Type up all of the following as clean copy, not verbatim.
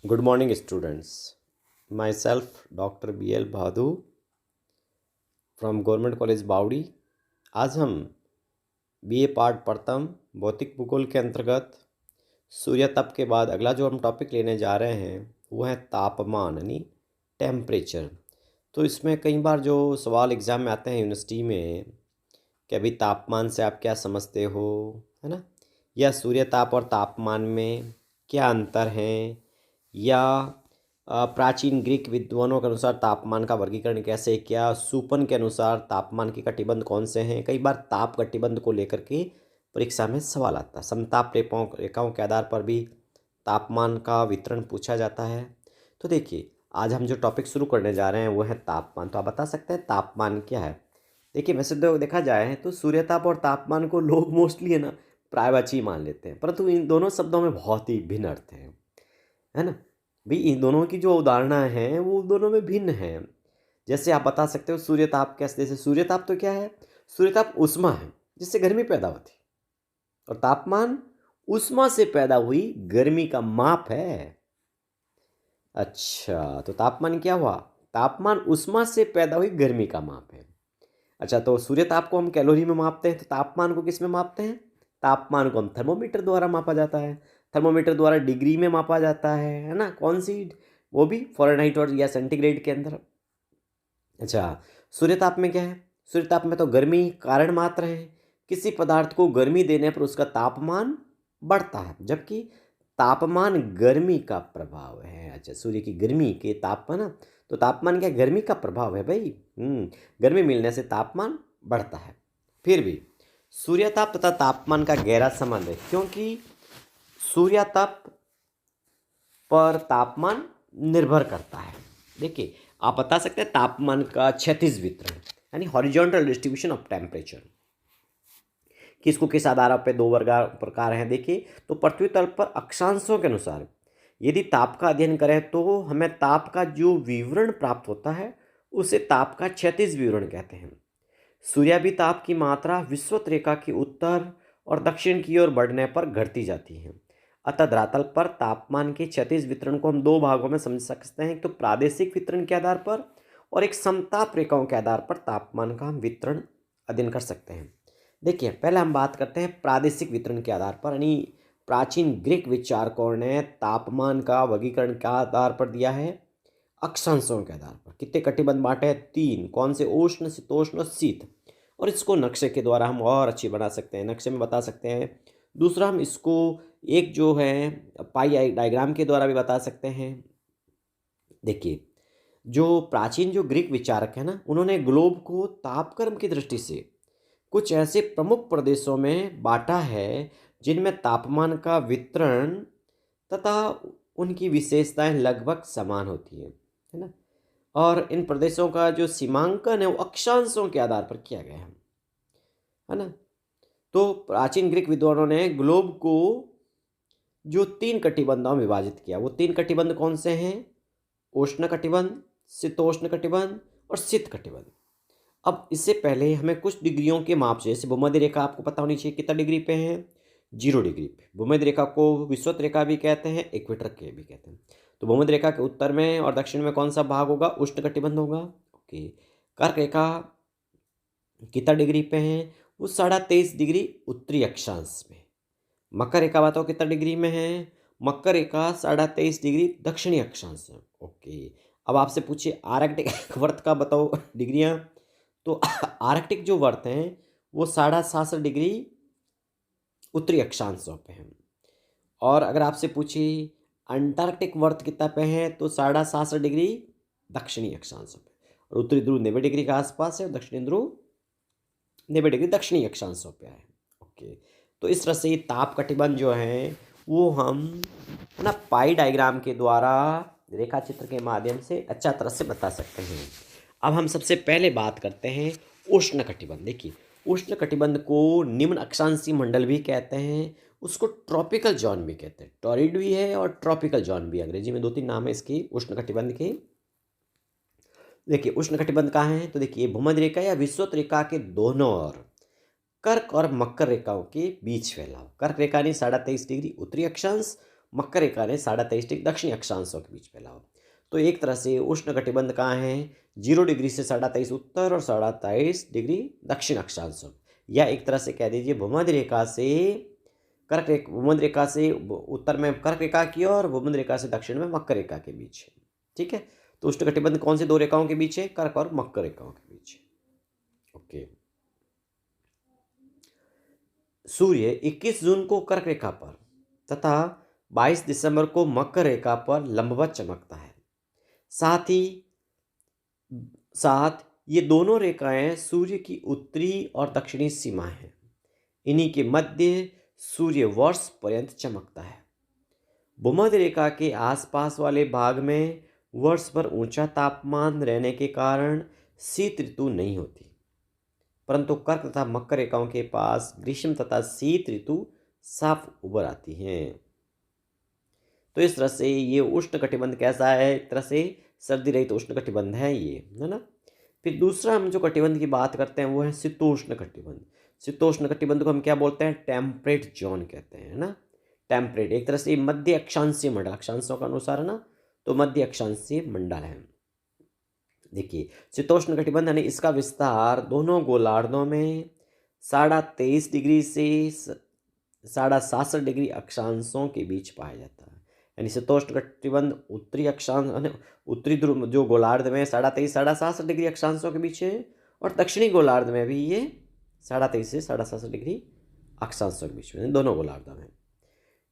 Good morning, students. Myself, Dr. B.L. Bhadu from Government College बावड़ी। आज हम BA part प्रथम भौतिक भूगोल के अंतर्गत सूर्य तप के बाद अगला जो हम टॉपिक लेने जा रहे हैं वो है तापमान यानी टेम्परेचर। तो इसमें कई बार जो सवाल एग्ज़ाम में आते हैं यूनिवर्सिटी में कि अभी तापमान से आप क्या समझते हो, है ना, या सूर्य ताप और तापमान में क्या अंतर है, या प्राचीन ग्रीक विद्वानों के अनुसार तापमान का वर्गीकरण कैसे किया, सुपन के अनुसार तापमान के कटिबंध कौन से हैं। कई बार ताप कटिबंध को लेकर के परीक्षा में सवाल आता है। समताप रेखाओं के आधार पर भी तापमान का वितरण पूछा जाता है। तो देखिए, आज हम जो टॉपिक शुरू करने जा रहे हैं वो है तापमान। तो आप बता सकते हैं तापमान क्या है। देखिए, वैसे तो देखा जाए तो सूर्यताप और तापमान को लोग मोस्टली है ना प्रायवाची मान लेते हैं, परंतु इन दोनों शब्दों में बहुत ही भिन्न अर्थ है ना। भाई, इन दोनों की जो उदाहरणा हैं वो दोनों में भिन्न हैं। जैसे आप बता सकते हो सूर्यताप कैसे, जैसे सूर्यताप तो क्या है, सूर्यताप ऊष्मा है जिससे गर्मी पैदा होती है, और तापमान ऊष्मा से पैदा हुई गर्मी का माप है। अच्छा, तो तापमान क्या हुआ, तापमान ऊष्मा से पैदा हुई गर्मी का माप है। अच्छा, तो सूर्यताप को हम कैलोरी में मापते हैं, तो तापमान को किस में मापते हैं, तापमान को हम थर्मोमीटर द्वारा मापा जाता है। थर्मोमीटर द्वारा डिग्री में मापा जाता है ना, कौन सी, वो भी फ़ारेनहाइट और या सेंटीग्रेड के अंदर। अच्छा, सूर्यताप में क्या है, सूर्यताप में तो गर्मी कारण मात्र है, किसी पदार्थ को गर्मी देने पर उसका तापमान बढ़ता है, जबकि तापमान गर्मी का प्रभाव है। अच्छा, सूर्य की गर्मी के तापमान ना, तो तापमान क्या, गर्मी का प्रभाव है भाई। गर्मी मिलने से तापमान बढ़ता है। फिर भी सूर्यताप तथा तापमान का गहरा संबंध है, क्योंकि सूर्यताप पर तापमान निर्भर करता है। देखिए, आप बता सकते हैं तापमान का क्षैतिज वितरण यानी हॉरिजॉन्टल डिस्ट्रीब्यूशन ऑफ टेम्परेचर, किसको किस आधार पे दो वर्ग प्रकार हैं। देखिए, तो पृथ्वी तल पर अक्षांशों के अनुसार यदि ताप का अध्ययन करें तो हमें ताप का जो विवरण प्राप्त होता है उसे ताप का क्षैतिज विवरण कहते हैं। सूर्याभिताप की मात्रा विषुवत रेखा की उत्तर और दक्षिण की ओर बढ़ने पर घटती जाती है। अतः धरातल पर तापमान के क्षैतिज वितरण को हम दो भागों में समझ सकते हैं, एक तो प्रादेशिक वितरण के आधार पर और एक समताप रेखाओं के आधार पर तापमान का हम वितरण अध्ययन कर सकते हैं। देखिए, पहले हम बात करते हैं प्रादेशिक वितरण के आधार पर, यानी प्राचीन ग्रीक विचारकों ने तापमान का वर्गीकरण के आधार पर दिया है अक्षांशों के आधार पर। कितने कटिबंध बांटे हैं, तीन। कौन से, उष्ण, शीतोष्ण और शीत। और इसको नक्शे के द्वारा हम और अच्छी बना सकते हैं, नक्शे में बता सकते हैं। दूसरा, हम इसको एक जो है पाई डायग्राम के द्वारा भी बता सकते हैं। देखिए, जो प्राचीन जो ग्रीक विचारक है ना, उन्होंने ग्लोब को तापक्रम की दृष्टि से कुछ ऐसे प्रमुख प्रदेशों में बांटा है जिनमें तापमान का वितरण तथा उनकी विशेषताएं लगभग समान होती हैं, है ना। और इन प्रदेशों का जो सीमांकन है वो अक्षांशों के आधार पर किया गया है ना। तो प्राचीन ग्रीक विद्वानों ने ग्लोब को जो तीन कटिबंधों में विभाजित किया, वो तीन कटिबंध कौन से हैं, उष्ण कटिबंध, शीतोष्ण कटिबंध और शीत कटिबंध। अब इससे पहले हमें कुछ डिग्रियों के माप से, जैसे भूमध्य रेखा आपको पता होनी चाहिए कितना डिग्री पे है, 0 डिग्री पे। भूमध्य रेखा को विषुवत रेखा भी कहते हैं, इक्वेटर के भी कहते हैं। तो भूमध्य रेखा के उत्तर में और दक्षिण में कौन सा भाग होगा, उष्ण कटिबंध होगा। ओके, कर्क रेखा कितना डिग्री पे है, वो 23.5 डिग्री उत्तरी अक्षांश में। मकर रेखा बताओ कितना डिग्री में है, मकर रेखा 23.5 डिग्री दक्षिणी अक्षांश में। ओके, अब आपसे पूछिए आर्कटिक वर्त का बताओ डिग्रियां। तो आर्कटिक जो वर्त हैं वो 67.5 डिग्री उत्तरी अक्षांशों पे हैं। और अगर आपसे पूछे अंटार्कटिक वर्त कितना पे है, तो 67.5 डिग्री दक्षिणी अक्षांशों पे। और उत्तरी ध्रुव 90 डिग्री के आसपास है और दक्षिणी ध्रुव 90 डिग्री दक्षिणी अक्षांशों पे है। ओके, तो इस तरह से ये ताप कटिबंध जो है वो हम है ना पाई डायग्राम के द्वारा रेखा चित्र के माध्यम से अच्छा तरह से बता सकते हैं। अब हम सबसे पहले बात करते हैं उष्ण कटिबंध। देखिए, उष्ण कटिबंध को निम्न अक्षांशीय मंडल भी कहते हैं, उसको ट्रॉपिकल जोन भी कहते हैं। टॉरिड भी है और ट्रॉपिकल जोन भी, अंग्रेजी में 2-3 नाम है इसकी उष्ण कटिबंध के। देखिए, उष्ण कटिबंध कहाँ है, तो देखिए भूमध्य रेखा या विषुवत रेखा के दोनों ओर कर्क और मकर रेखाओं के बीच फैलाव। कर्क रेखा यानी 23.5 डिग्री उत्तरी अक्षांश, मकर रेखा ने 23.5 डिग्री दक्षिणी अक्षांशों के बीच फैला हो। तो एक तरह से उष्ण कटिबंध कहाँ है, 0 डिग्री से 23.5 उत्तर और 23.5 डिग्री दक्षिण अक्षांशों, या एक तरह से कह दीजिए भूमध्य रेखा से भूमध्य रेखा से उत्तर में कर्क रेखा की और भूमध्य रेखा से दक्षिण में मकर रेखा के बीच है। ठीक है, तो उष्ण कटिबंध कौन से दो रेखाओं के बीच है, कर्क और मकर रेखाओं के बीच है। ओके, सूर्य 21 जून को कर्क रेखा पर तथा 22 दिसंबर को मकर रेखा पर लंबवत चमकता है। साथ ये दोनों रेखाएं सूर्य की उत्तरी और दक्षिणी सीमा हैं। इन्हीं के मध्य सूर्य वर्ष पर्यंत चमकता है। भूमध्य रेखा के आसपास वाले भाग में वर्ष भर ऊंचा तापमान रहने के कारण शीत ऋतु नहीं होती, परंतु कर्क तथा मकर रेखाओं के पास ग्रीष्म तथा शीत ऋतु साफ उभर आती हैं। तो इस तरह से ये उष्ण कटिबंध कैसा है, एक तरह से सर्दी रहित उष्ण कटिबंध है ये, है ना। फिर दूसरा हम जो कटिबंध की बात करते हैं वो है शीतोष्ण कटिबंध। शीतोष्ण कटिबंध को हम क्या बोलते हैं, टेम्परेट जोन कहते हैं, है ना। टेम्परेट एक तरह से मध्य अक्षांशीय मंडल, अक्षांशों का अनुसार है ना, तो मध्य अक्षांशीय मंडल है। देखिए शीतोष्ण कटिबंध यानी इसका विस्तार दोनों गोलार्धों में 23.5 डिग्री से 67 डिग्री अक्षांशों के बीच पाया जाता है। यानी शीतोष्ण कटिबंध उत्तरी अक्षांश उत्तरी ध्रुव जो गोलार्ध में 23.5 से 67 डिग्री अक्षांशों के बीच है, और दक्षिणी गोलार्ध में भी ये 23.5 से 67 डिग्री अक्षांशों के बीच में, दोनों गोलार्धों में।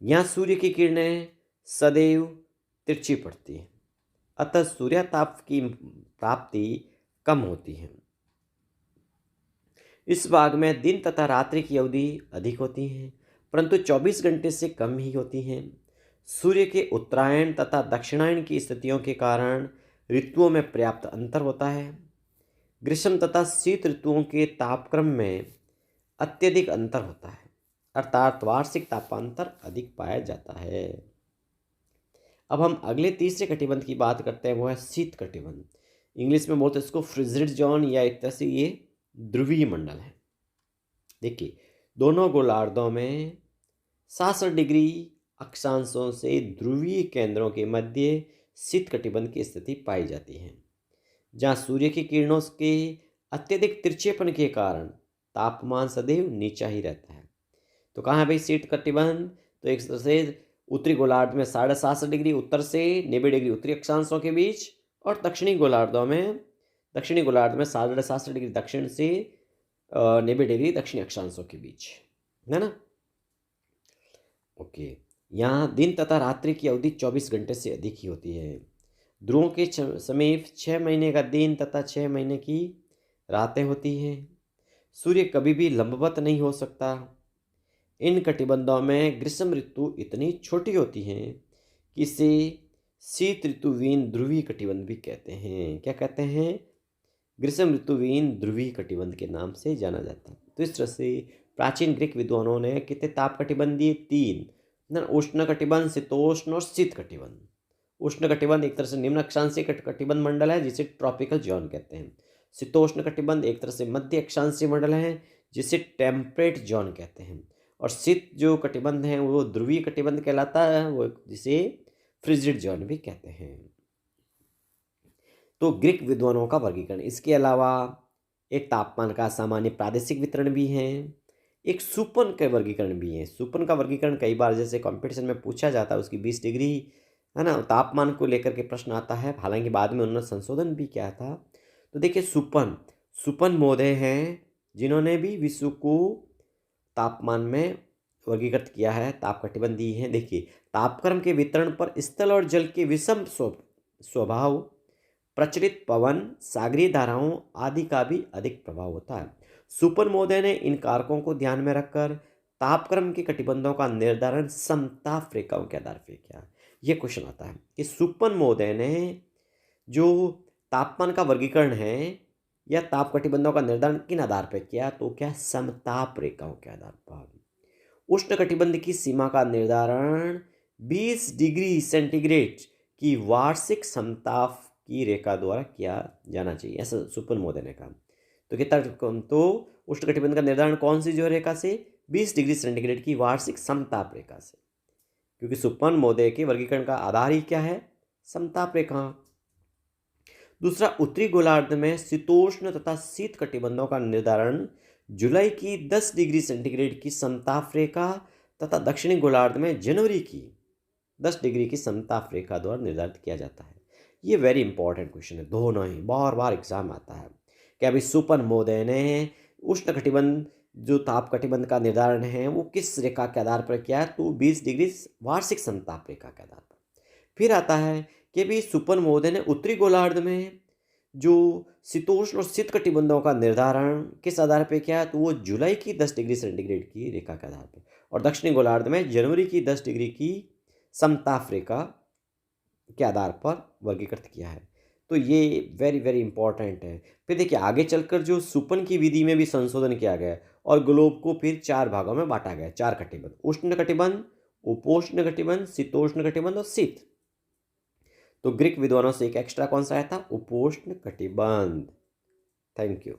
यहाँ सूर्य की किरणें सदैव तिरछी पड़ती हैं, अतः सूर्यताप की प्राप्ति कम होती है। इस भाग में दिन तथा रात्रि की अवधि अधिक होती है, परंतु 24 घंटे से कम ही होती हैं। सूर्य के उत्तरायण तथा दक्षिणायन की स्थितियों के कारण ऋतुओं में पर्याप्त अंतर होता है। ग्रीष्म तथा शीत ऋतुओं के तापक्रम में अत्यधिक अंतर होता है, अर्थात वार्षिक तापांतर अधिक पाया जाता है। अब हम अगले तीसरे कटिबंध की बात करते हैं, वो है शीत कटिबंध। इंग्लिश में बोलते हैं इसको फ्रिजिड जोन, या एक तरह से ये ध्रुवीय मंडल है। देखिए दोनों गोलार्धों में 67 डिग्री अक्षांशों से ध्रुवीय केंद्रों के मध्य शीत कटिबंध की स्थिति पाई जाती है, जहाँ सूर्य की किरणों के अत्यधिक तिरछेपन के कारण तापमान सदैव नीचा ही रहता है। तो कहाँ है भाई शीत कटिबंध, तो एक तरह से उत्तरी गोलार्ध में 67 डिग्री उत्तर से 90 डिग्री उत्तरी अक्षांशों के बीच, और दक्षिणी गोलार्ध में 67 डिग्री दक्षिण से 90 डिग्री दक्षिणी अक्षांशों के बीच, है ना। ओके, यहाँ दिन तथा रात्रि की अवधि 24 घंटे से अधिक ही होती है। ध्रुवों के समीप 6 महीने का दिन तथा 6 महीने की रातें होती हैं। सूर्य कभी भी लंबवत नहीं हो सकता। इन कटिबंधों में ग्रीष्म ऋतु इतनी छोटी होती है कि इसे शीत ऋतुवीन ध्रुवीय कटिबंध भी कहते हैं। क्या कहते हैं, ग्रीष्म ऋतुवीन ध्रुवीय कटिबंध के नाम से जाना जाता है। तो इस तरह से प्राचीन ग्रीक विद्वानों ने कितने ताप कटिबंध दिए, 3, उष्ण कटिबंध, शीतोष्ण और शीत कटिबंध। उष्ण कटिबंध एक तरह से निम्न अक्षांशीय कटिबंध मंडल है जिसे ट्रॉपिकल जोन कहते हैं। शीतोष्ण कटिबंध एक तरह से मध्य अक्षांशीय मंडल है जिसे टेम्परेट जोन कहते हैं। और शीत जो कटिबंध है वो ध्रुवीय कटिबंध कहलाता है, वो जिसे फ्रिजिड जोन भी कहते हैं। तो ग्रीक विद्वानों का वर्गीकरण, इसके अलावा एक तापमान का सामान्य प्रादेशिक वितरण भी है, एक सुपन का वर्गीकरण भी है। सुपन का वर्गीकरण कई बार जैसे कंपटीशन में पूछा जाता है, उसकी 20 डिग्री है ना, तापमान को लेकर के प्रश्न आता है, हालांकि बाद में उन्होंने संशोधन भी किया था। तो देखिए सुपन महोदय हैं जिन्होंने भी विश्व को तापमान में वर्गीकृत किया है, ताप कटिबंध दी है। देखिए तापक्रम के वितरण पर स्थल और जल के विषम स्वभाव, प्रचलित पवन, सागरीय धाराओं आदि का भी अधिक प्रभाव होता है। सुपन महोदय ने इन कारकों को ध्यान में रखकर तापक्रम के कटिबंधों का निर्धारण समताप रेखाओं के आधार पर किया। यह क्वेश्चन आता है कि सुपन महोदय ने जो तापमान का वर्गीकरण है या ताप कटिबंधों का निर्धारण किन आधार पर किया, तो क्या समताप रेखाओं के आधार पर। उष्ण कटिबंध की सीमा का निर्धारण 20 डिग्री सेंटीग्रेड की वार्षिक समताप की रेखा द्वारा किया जाना चाहिए, ऐसा सुपन महोदय ने कहा। तो कितना, तो उष्ण कटिबंध का निर्धारण कौन सी जो रेखा से, 20 डिग्री सेंटीग्रेड की वार्षिक समताप रेखा से, क्योंकि सुपरनोवाए के वर्गीकरण का आधार ही क्या है? समताप रेखा। दूसरा, उत्तरी गोलार्ध में शीतोष्ण तथा शीत कटिबंधों का निर्धारण जुलाई की 10 डिग्री सेंटीग्रेड की समताप रेखा तथा दक्षिणी गोलार्ध में जनवरी की 10 डिग्री की समताप रेखा द्वारा निर्धारित किया जाता है। ये वेरी इंपॉर्टेंट क्वेश्चन है, दोनों ही बार बार एग्जाम आता है कि अभी सुपरनोवाए ने उष्ण कटिबंध जो ताप कटिबंध का निर्धारण है वो किस रेखा के आधार पर किया है? तो 20 डिग्री वार्षिक समताप रेखा के आधार पर। फिर आता है कि भी सुपरनोवाए ने उत्तरी गोलार्ध में जो शीतोष्ण और शीत कटिबंधों का निर्धारण किस आधार पर किया है? तो वो जुलाई की 10 डिग्री सेंटीग्रेड की रेखा के आधार पर, और दक्षिणी गोलार्ध में जनवरी की 10 डिग्री की समताप रेखा के आधार पर वर्गीकृत किया है। तो ये वेरी वेरी इंपॉर्टेंट है। फिर देखिए आगे चलकर जो सुपन की विधि में भी संशोधन किया गया और ग्लोब को फिर 4 भागों में बांटा गया, 4 कटिबंध: उष्ण कटिबंध, उपोष्ण कटिबंध, शीतोष्ण कटिबंध और शीत। तो ग्रीक विद्वानों से एक एक्स्ट्रा कौन सा आया था? उपोष्ण कटिबंध। Thank you.